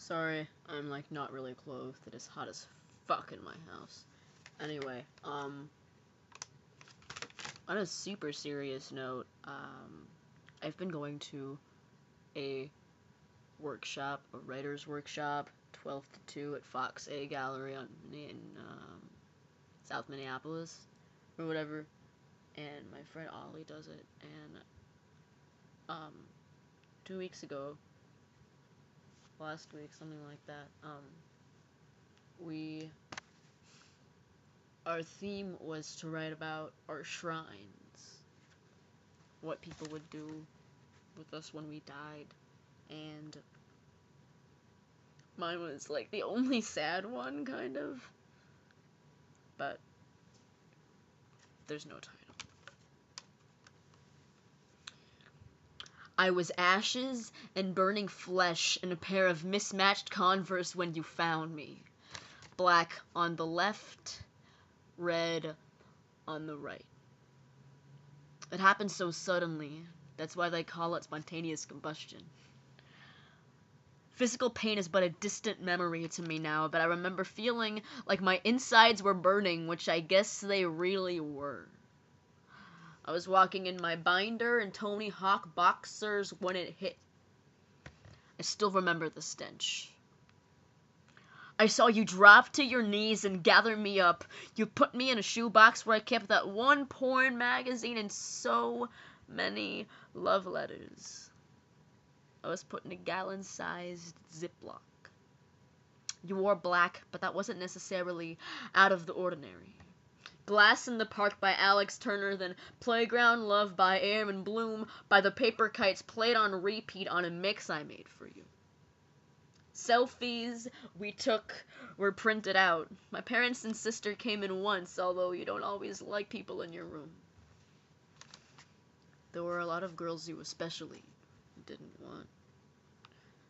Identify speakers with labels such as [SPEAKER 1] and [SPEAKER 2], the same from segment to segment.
[SPEAKER 1] Sorry, I'm like not really clothed. It is hot as fuck in my house. Anyway, on a super serious note, I've been going to a workshop, a writer's workshop, 12 to 2 at Fox A Gallery in South Minneapolis, or whatever, and my friend Ollie does it, and, 2 weeks ago, last week, something like that, our theme was to write about our shrines, what people would do with us when we died, and mine was, like, the only sad one, kind of, but there's no title. I was ashes and burning flesh in a pair of mismatched Converse when you found me. Black on the left, red on the right. It happened so suddenly. That's why they call it spontaneous combustion. Physical pain is but a distant memory to me now, but I remember feeling like my insides were burning, which I guess they really were. I was walking in my binder and Tony Hawk boxers when it hit. I still remember the stench. I saw you drop to your knees and gather me up. You put me in a shoebox where I kept that one porn magazine and so many love letters. I was put in a gallon-sized Ziploc. You wore black, but that wasn't necessarily out of the ordinary. Glass in the Park by Alex Turner, then Playground Love by Aaron Bloom by the Paper Kites played on repeat on a mix I made for you. Selfies we took were printed out. My parents and sister came in once, although you don't always like people in your room. There were a lot of girls you especially didn't want,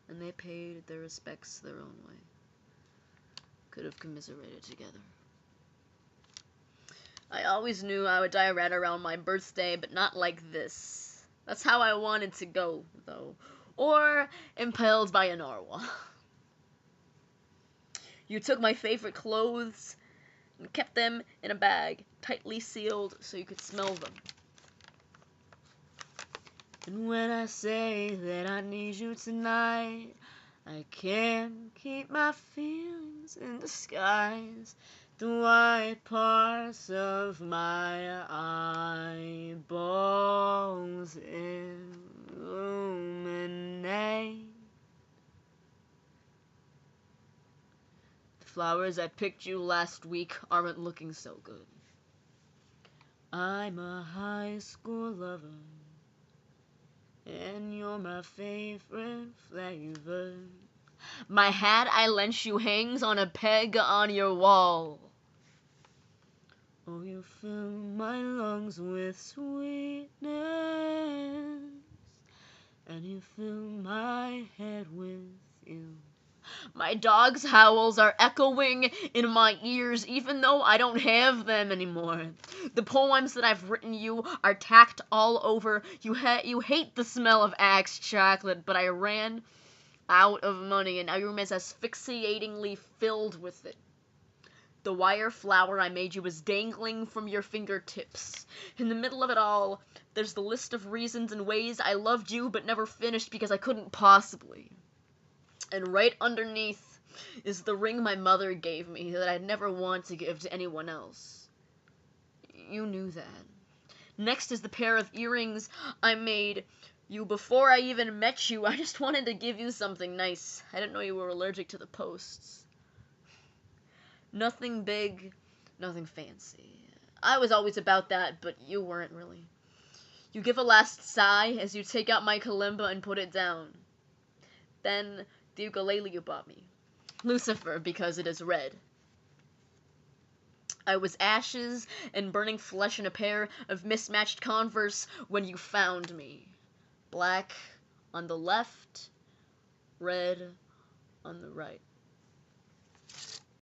[SPEAKER 1] and they paid their respects their own way. Could have commiserated together. I always knew I would die right around my birthday, but not like this. That's how I wanted to go, though. Or impaled by a narwhal. You took my favorite clothes and kept them in a bag, tightly sealed so you could smell them. And when I say that I need you tonight, I can't keep my feelings in disguise. The white parts of my eyeballs illuminate. The flowers I picked you last week aren't looking so good. I'm a high school lover, and you're my favorite flavor. My hat I lent you hangs on a peg on your wall. Oh, you fill my lungs with sweetness, and you fill my head with you. My dog's howls are echoing in my ears, even though I don't have them anymore. The poems that I've written you are tacked all over. You hate the smell of Axe chocolate, but I ran out of money, and now your room is asphyxiatingly filled with it. The wire flower I made you was dangling from your fingertips. In the middle of it all, there's the list of reasons and ways I loved you but never finished because I couldn't possibly. And right underneath is the ring my mother gave me that I'd never want to give to anyone else. You knew that. Next is the pair of earrings I made you before I even met you. I just wanted to give you something nice. I didn't know you were allergic to the posts. Nothing big, nothing fancy. I was always about that, but you weren't really. You give a last sigh as you take out my kalimba and put it down. Then the ukulele you bought me. Lucifer, because it is red. I was ashes and burning flesh in a pair of mismatched Converse when you found me. Black on the left, red on the right.